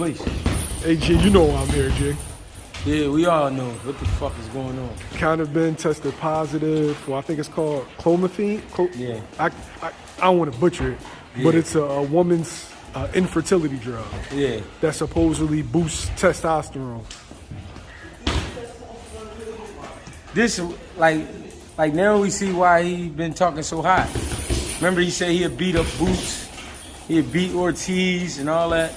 place. Hey, G, you know why I'm here, G. Yeah, we all know what the fuck is going on. Conor Benn tested positive for, I think it's called clomiphene. Yeah. I don't want to butcher it, but it's a woman's infertility drug. Yeah. That supposedly boosts testosterone. This, like now we see why he been talking so hot. Remember he said he had beat up Boots, he had beat Ortiz and all that.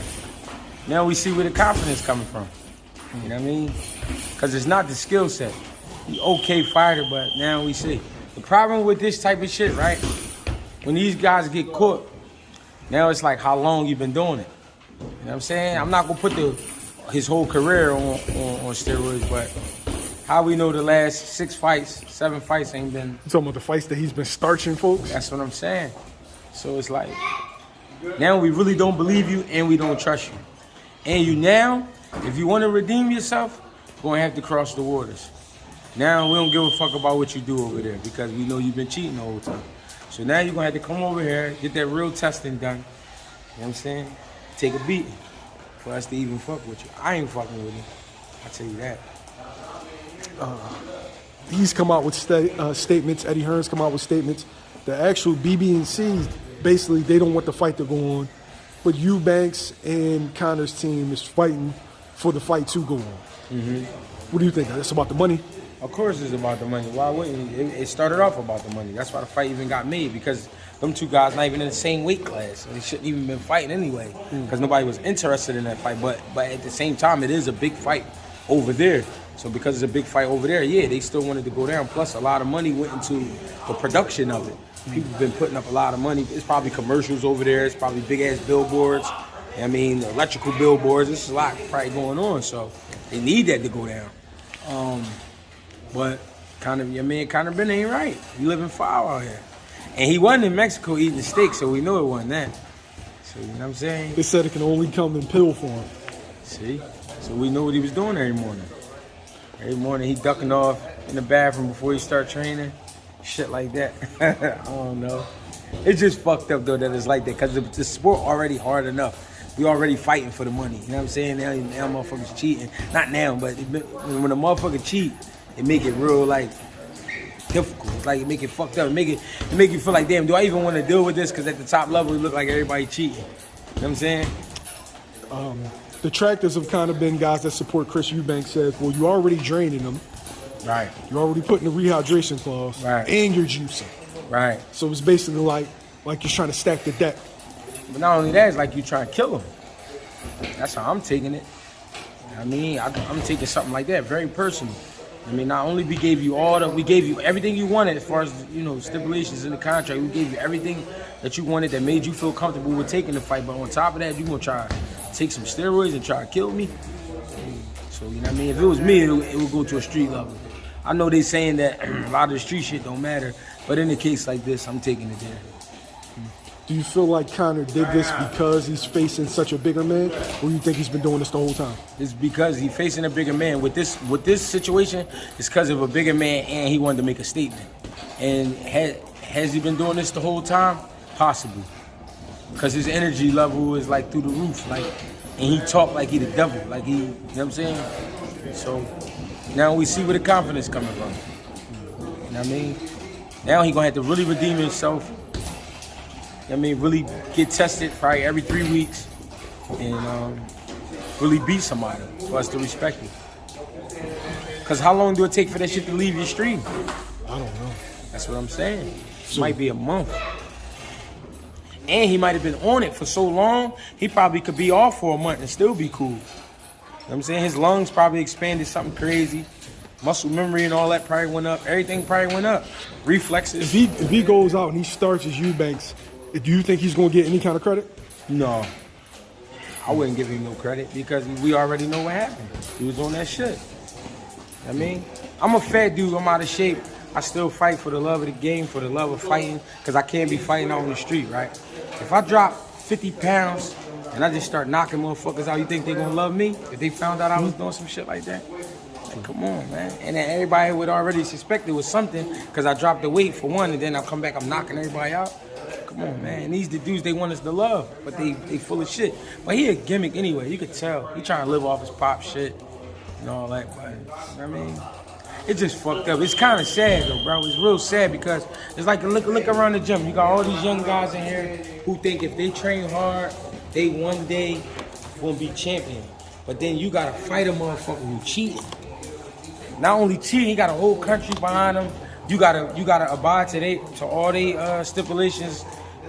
Now we see where the confidence coming from. You know what I mean? Because it's not the skill set. He okay fighter, but now we see. The problem with this type of shit, right? When these guys get caught, now it's like how long you been doing it. You know what I'm saying? I'm not gonna put his whole career on steroids, but how we know the last 6 fights, 7 fights ain't been. You talking about the fights that he's been starching, folks? That's what I'm saying. So it's like, now we really don't believe you and we don't trust you. And you now, if you want to redeem yourself, you're going to have to cross the waters. Now we don't give a fuck about what you do over there because we know you've been cheating the whole time. So now you're going to have to come over here, get that real testing done. You know what I'm saying? Take a beating for us to even fuck with you. I ain't fucking with you. I'll tell you that. He's come out with statements. Eddie Hearn's come out with statements. The actual BB&C's, basically, they don't want the fight to go on. But Eubanks and Conor's team is fighting for the fight to go on. Mm-hmm. What do you think? It's about the money? Of course it's about the money. Why wouldn't it? It started off about the money. That's why the fight even got made, because them two guys not even in the same weight class. They shouldn't even been fighting anyway, because nobody was interested in that fight. But at the same time, it is a big fight over there. So because it's a big fight over there, yeah, they still wanted to go down. Plus, a lot of money went into the production of it. People have been putting up a lot of money. It's probably commercials over there. It's probably big-ass billboards. I mean, electrical billboards. There's a lot probably going on. So they need that to go down. But your man Conor Benn ain't right. He living foul out here. And he wasn't in Mexico eating the steak, so we know it wasn't that. So, you know what I'm saying? They said it can only come in pill form. See? So we know what he was doing every morning. Every morning he ducking off in the bathroom before he start training. Shit like that. I don't know. It's just fucked up though that it's like that, because the sport already hard enough. We already fighting for the money. You know what I'm saying? Now motherfuckers cheating. Not now, but when a motherfucker cheat, it make it real like difficult. It's like it make it fucked up. It make you feel like, damn, do I even want to deal with this? Because at the top level, it look like everybody cheating. You know what I'm saying? Detractors of Conor Benn, guys that support Chris Eubank, said, well, you're already draining them. Right. You're already putting the rehydration clause. Right. And you're juicing. Right. So it's basically like you're trying to stack the deck. But not only that, it's like you trying to kill him. That's how I'm taking it. I mean, I'm taking something like that, very personal. I mean, not only we gave you everything you wanted as far as, you know, stipulations in the contract. We gave you everything that you wanted that made you feel comfortable with taking the fight. But on top of that, you gonna try to take some steroids and try to kill me? So, you know what I mean? If it was me, it would go to a street level. I know they saying that a lot of the street shit don't matter, but in a case like this, I'm taking it there. Do you feel like Conor did this because he's facing such a bigger man, or you think he's been doing this the whole time? It's because he's facing a bigger man. With this situation, it's because of a bigger man, and he wanted to make a statement. And has he been doing this the whole time? Possibly. Because his energy level is like through the roof, like, and he talk like he the devil, like he, you know what I'm saying? So now we see where the confidence coming from. You know what I mean? Now he gonna have to really redeem himself. I mean, really get tested probably every 3 weeks and really beat somebody for us to respect it. Because how long do it take for that shit to leave your stream? I don't know. That's what I'm saying. It might be a month. And he might have been on it for so long, he probably could be off for a month and still be cool. You know what I'm saying? His lungs probably expanded something crazy. Muscle memory and all that probably went up. Everything probably went up. Reflexes. If he goes out and he starts his Eubanks, do you think he's going to get any kind of credit? No. I wouldn't give him no credit because we already know what happened. He was on that shit. I mean, I'm a fat dude. I'm out of shape. I still fight for the love of the game, for the love of fighting, because I can't be fighting out on the street, right? If I drop 50 pounds and I just start knocking motherfuckers out, you think they going to love me if they found out I was doing some shit like that? Like, come on, man. And then everybody would already suspect it was something because I dropped the weight for one, and then I'll come back, I'm knocking everybody out. Come on, man. These the dudes they want us to love, but they full of shit. But he a gimmick anyway. You could tell. He trying to live off his pop shit and all that. But, you know what I mean? It's just fucked up. It's kind of sad though, bro. It's real sad because it's like look around the gym. You got all these young guys in here who think if they train hard, they one day gonna be champion. But then you gotta fight a motherfucker who cheated. Not only cheating, he got a whole country behind him. You gotta abide to all they stipulations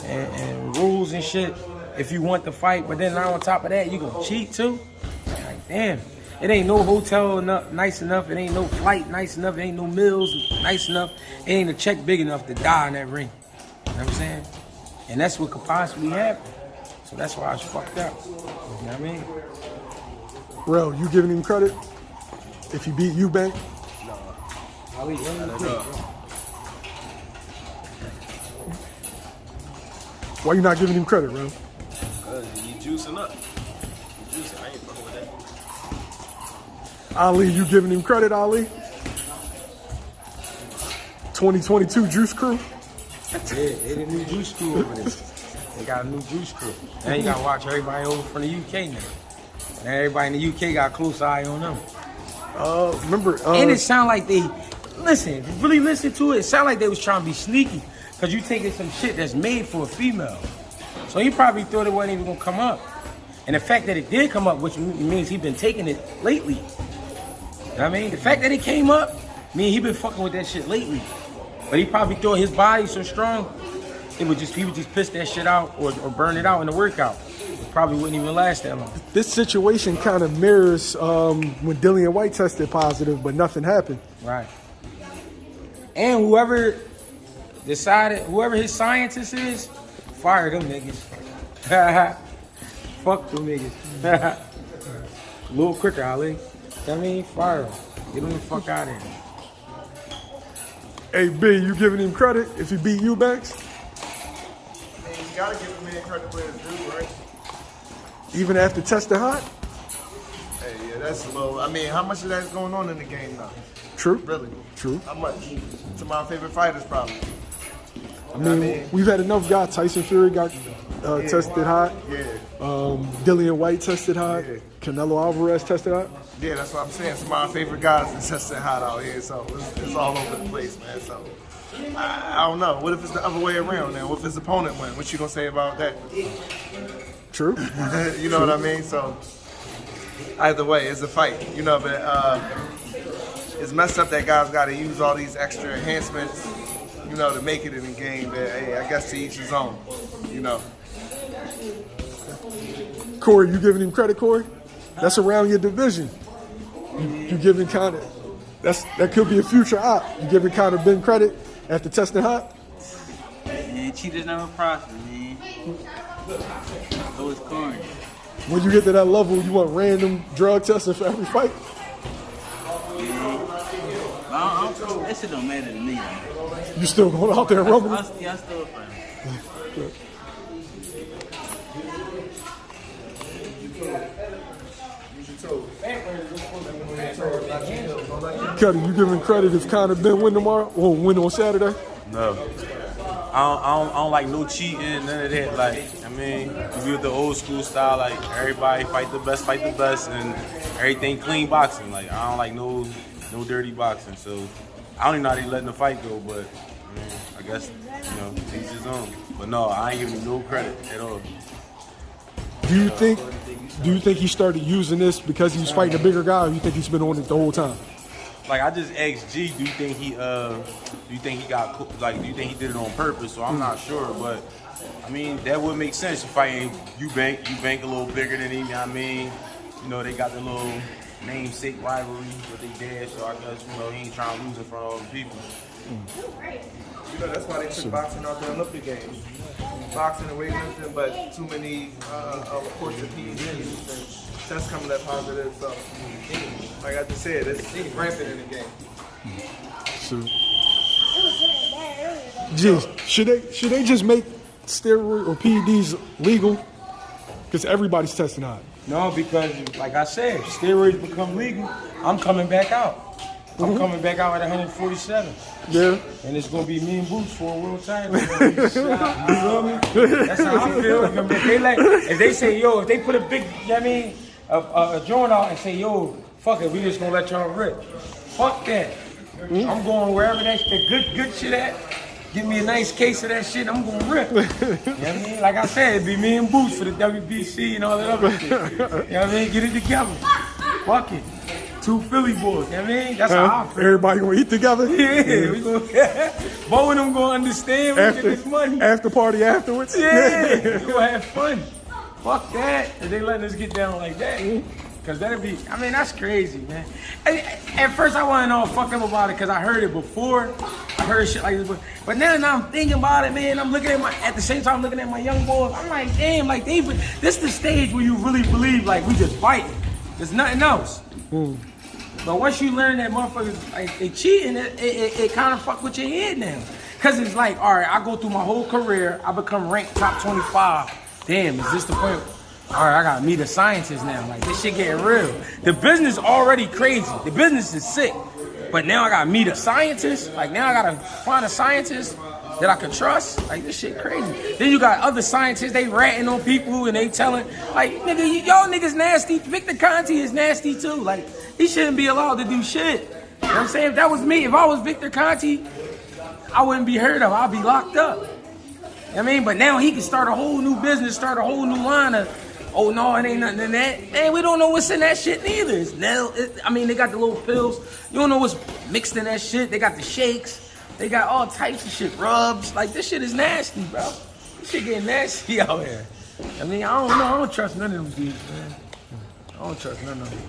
and rules and shit if you want to fight. But then now on top of that, you gonna cheat too? Like damn. It ain't no hotel nice enough. It ain't no flight nice enough. It ain't no meals nice enough. It ain't a check big enough to die in that ring. You know what I'm saying? And that's what could possibly happen. So that's why it's fucked up. You know what I mean? Rel, you giving him credit if he beat Eubank? No. Why you not giving him credit, Rel? Because he juicing up. He juicing. I ain't fucking with that. Ali, you giving him credit, Ali? 2022 Juice Crew? Yeah, they the new juice crew over there. They got a new juice crew. Now you gotta watch everybody over from the UK now. And everybody in the UK got a close eye on them. Remember? And it sound like they, listen, if you really listen to it, it sound like they was trying to be sneaky. Because you taking some shit that's made for a female. So he probably thought it wasn't even gonna come up. And the fact that it did come up, which means he been taking it lately. You know what I mean? The fact that it came up, he been fucking with that shit lately. But he probably thought his body so strong, he would just piss that shit out or burn it out in the workout. It probably wouldn't even last that long. This situation kind of mirrors when Dillian White tested positive, but nothing happened. Right. And whoever his scientist is, fire them niggas. Fuck them niggas. A little quicker, Ali. I mean, fire him. Get him the fuck out of here. Hey, B, you giving him credit if he beat Eubanks? Man, you gotta give a man credit where it's due, right? Even after testing hot? Hey, yeah, that's a little. I mean, how much of that's going on in the game now? True. Really? True. How much? To my favorite fighters, probably. I mean, we've had enough guys. Tyson Fury got tested hot. Yeah. Dillian White tested hot. Yeah. Canelo Alvarez tested hot. Yeah, that's what I'm saying. Some of my favorite guys is testing hot out here, so it's all over the place, man. So I don't know. What if it's the other way around now? What if his opponent win? What you gonna say about that? True. You know what I mean? So either way, it's a fight. You know, but it's messed up that guys got to use all these extra enhancements, you know, to make it in the game. But hey, I guess to each his own. You know. Corey, you giving him credit, Corey? That's around your division. You giving Conor, that could be a future op. You giving Conor Benn credit after testing hot? Man, cheaters never prosper, man. So it's corny. When you get to that level, you want random drug testing for every fight? That shit don't matter to me, man. You still going out there and rubbing? I still fight. Cuddy, you giving credit if Conor Benn win tomorrow or win on Saturday? No. I don't like no cheating, none of that. Like, I mean, we with the old school style, like everybody fight the best, and everything clean boxing. Like, I don't like no dirty boxing. So I don't even know how they letting the fight go, but I mean, I guess, you know, each his own. But no, I ain't giving him no credit at all. Do you think he started using this because he's fighting a bigger guy, or you think he's been on it the whole time? Like, I just asked G, do you think he did it on purpose? So I'm not sure, but I mean, that would make sense. You're fighting Eubank a little bigger than him, you know what I mean? You know, they got the little namesake rivalry with their dad, so I guess, you know, he ain't trying to lose in front of all the people. You know, that's why they took boxing out the Olympic Games. Boxing and weightlifting, but too many, of course, the PEDs and tests coming up positive. So, like I just said, it's rampant in the game. So, Gee, should they just make steroid or PEDs legal? Because everybody's testing hot. No, because like I said, if steroids become legal, I'm coming back out. I'm coming back out at 147. Yeah. And it's gonna be me and Boots for a world title. You feel me? That's how I feel. If they say, yo, if they put a big, you know what I mean, a joint out and say, yo, fuck it, we just gonna let y'all rip. Fuck that. I'm going wherever that good shit at. Give me a nice case of that shit, I'm gonna rip. You know what I mean? Like I said, it'd be me and Boots for the WBC and all that other shit. You know what I mean? Get it together. Fuck it. 2 Philly boys, you know what I mean? That's how I feel. Everybody gonna eat together? Yeah, we gonna, both of them gonna understand we get this money. After party afterwards? Yeah, we gonna have fun. Fuck that. If they letting us get down like that. Cause that'd be, I mean, that's crazy, man. At first I wasn't all fucked up about it cause I heard it before. I heard shit like this, but now I'm thinking about it, man. I'm looking at the same time I'm looking at my young boys. I'm like, damn, like this is the stage where you really believe like we just fighting. There's nothing else. But once you learn that motherfuckers, like, they cheating, it kind of fuck with your head now. Cause it's like, all right, I go through my whole career, I become ranked top 25. Damn, is this the point? All right, I gotta meet a scientist now. Like, this shit getting real. The business already crazy. The business is sick. But now I gotta meet a scientist. Like, now I gotta find a scientist that I can trust. Like, this shit crazy. Then you got other scientists, they ratting on people and they telling, like, nigga, y'all niggas nasty. Victor Conti is nasty too. Like, he shouldn't be allowed to do shit. You know what I'm saying? If that was me, if I was Victor Conti, I wouldn't be heard of. I'd be locked up. You know what I mean? But now he can start a whole new business, start a whole new line of, oh no, it ain't nothing in that. And we don't know what's in that shit neither. I mean, they got the little pills. You don't know what's mixed in that shit. They got the shakes. They got all types of shit, rubs. Like, this shit is nasty, bro. This shit getting nasty out here. I mean, I don't know. I don't trust none of them dudes, man. I don't trust none of them.